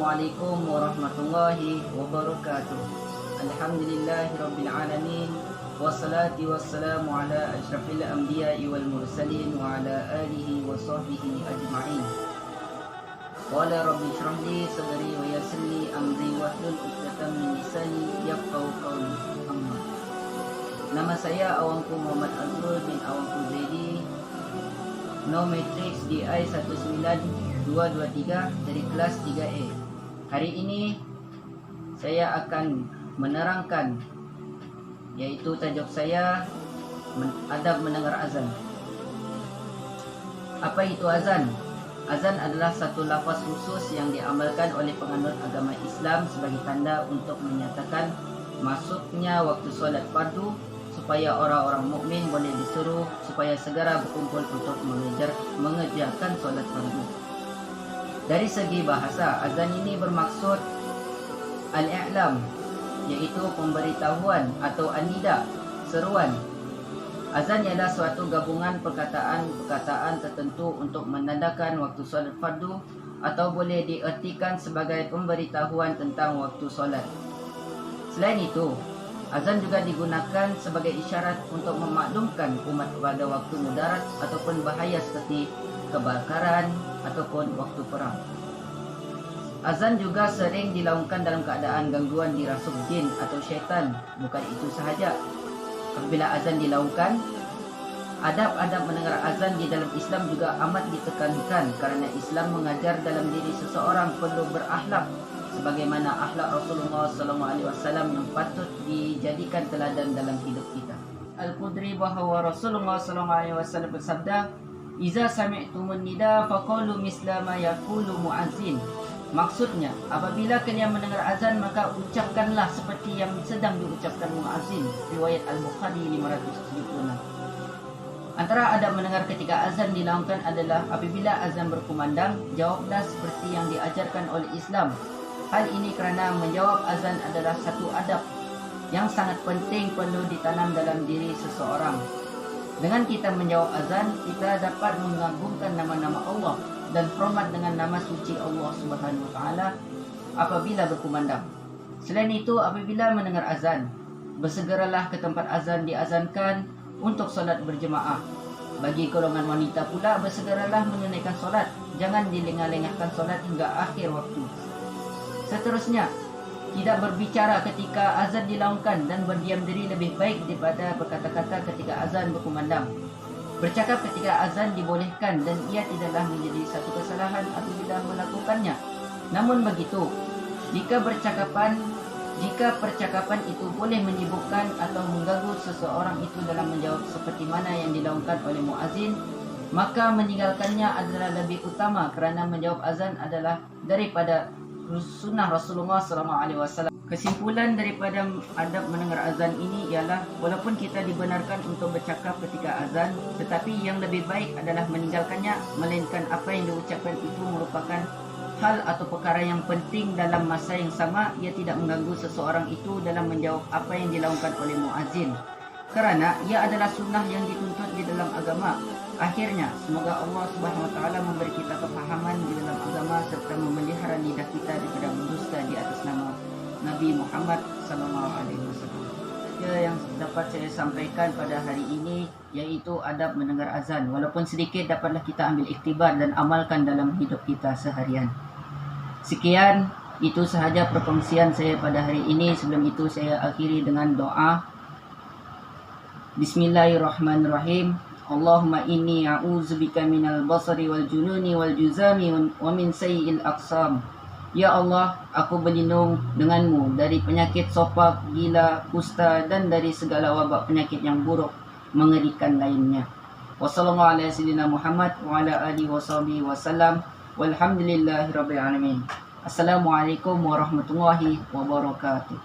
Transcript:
Assalamualaikum warahmatullahi wabarakatuh. Alhamdulillahirabbil alamin. Wassalatu wassalamu ala asyrafil anbiya'i wal mursalin wa ala alihi wa sahbihi ajma'in. Qala rabbi shrah li sadri wa yassir li amri wahlul 'uqdatam min lisani yafqahu qawli. Nama saya Awangku Muhammad Azrul bin Awangku Zaidi, No Matrix DI 19223 dari kelas 3A. Hari ini saya akan menerangkan, yaitu tajuk saya adab mendengar azan. Apa itu azan? Azan adalah satu lafaz khusus yang diamalkan oleh penganut agama Islam sebagai tanda untuk menyatakan masuknya waktu solat fardu, supaya orang-orang mukmin boleh disuruh supaya segera berkumpul untuk mengerjakan solat fardu. Dari segi bahasa, azan ini bermaksud al-i'lam, yaitu pemberitahuan atau an-nida, seruan. Azan ialah suatu gabungan perkataan-perkataan tertentu untuk menandakan waktu solat fardu atau boleh diertikan sebagai pemberitahuan tentang waktu solat. Selain itu, azan juga digunakan sebagai isyarat untuk memaklumkan umat pada waktu mudarat ataupun bahaya seperti kebakaran ataupun waktu perang. Azan juga sering dilakukan dalam keadaan gangguan dirasuk jin atau syaitan. Bukan itu sahaja. Apabila azan dilakukan, adab-adab mendengar azan di dalam Islam juga amat ditekankan kerana Islam mengajar dalam diri seseorang perlu berakhlak sebagaimana akhlak Rasulullah SAW yang patut dijadikan teladan dalam hidup kita. Al-Qudri bahawa Rasulullah SAW bersabda, "Iza sami'tumun nida faqulu misla ma yaqulu muazzin." Maksudnya, apabila kalian mendengar azan maka ucapkanlah seperti yang sedang diucapkan muazzin. Riwayat Al-Bukhari 576. Antara adab mendengar ketika azan dilakukan adalah apabila azan berkumandang, jawablah seperti yang diajarkan oleh Islam. Hal ini kerana menjawab azan adalah satu adab yang sangat penting perlu ditanam dalam diri seseorang. Dengan kita menjawab azan, kita dapat mengagungkan nama-nama Allah dan hormat dengan nama suci Allah Subhanahu Wa Taala apabila berkumandang. Selain itu, apabila mendengar azan, bersegeralah ke tempat azan diazankan untuk solat berjemaah. Bagi golongan wanita pula, bersegeralah menunaikan solat. Jangan dilengah-lengahkan solat hingga akhir waktu. Seterusnya, tidak berbicara ketika azan dilakukan dan berdiam diri lebih baik daripada berkata-kata ketika azan berkumandang. Bercakap ketika azan dibolehkan dan ia tidaklah menjadi satu kesalahan apabila melakukannya. Namun begitu, jika percakapan itu boleh menyibukkan atau mengganggu seseorang itu dalam menjawab seperti mana yang dilakukan oleh muazzin, maka meninggalkannya adalah lebih utama kerana menjawab azan adalah daripada sunnah Rasulullah SAW. Kesimpulan daripada adab mendengar azan ini ialah walaupun kita dibenarkan untuk bercakap ketika azan, tetapi yang lebih baik adalah meninggalkannya, melainkan apa yang diucapkan itu merupakan hal atau perkara yang penting dalam masa yang sama, ia tidak mengganggu seseorang itu dalam menjawab apa yang dilakukan oleh muazzin, kerana ia adalah sunnah yang dituntut di dalam agama. Akhirnya, semoga Allah Subhanahu Wa Taala memberi kita kefahaman di dalam agama serta memelihara lidah kita daripada berdusta di atas nama Nabi Muhammad SAW. Yang dapat saya sampaikan pada hari ini iaitu adab mendengar azan. Walaupun sedikit, dapatlah kita ambil iktibar dan amalkan dalam hidup kita seharian. Sekian, itu sahaja perkongsian saya pada hari ini. Sebelum itu saya akhiri dengan doa. Bismillahirrahmanirrahim. Allahumma inni a'udzubika minal basari wal jununi wal juzami wa min sayyi'il aqsam. Ya Allah, aku berlindung denganmu dari penyakit sopak, gila, kusta dan dari segala wabak penyakit yang buruk mengerikan lainnya. Wassallallahu ala sayyidina Muhammad wa ala alihi washabihi wasallam. Walhamdulillahirabbil alamin. Assalamualaikum warahmatullahi wabarakatuh.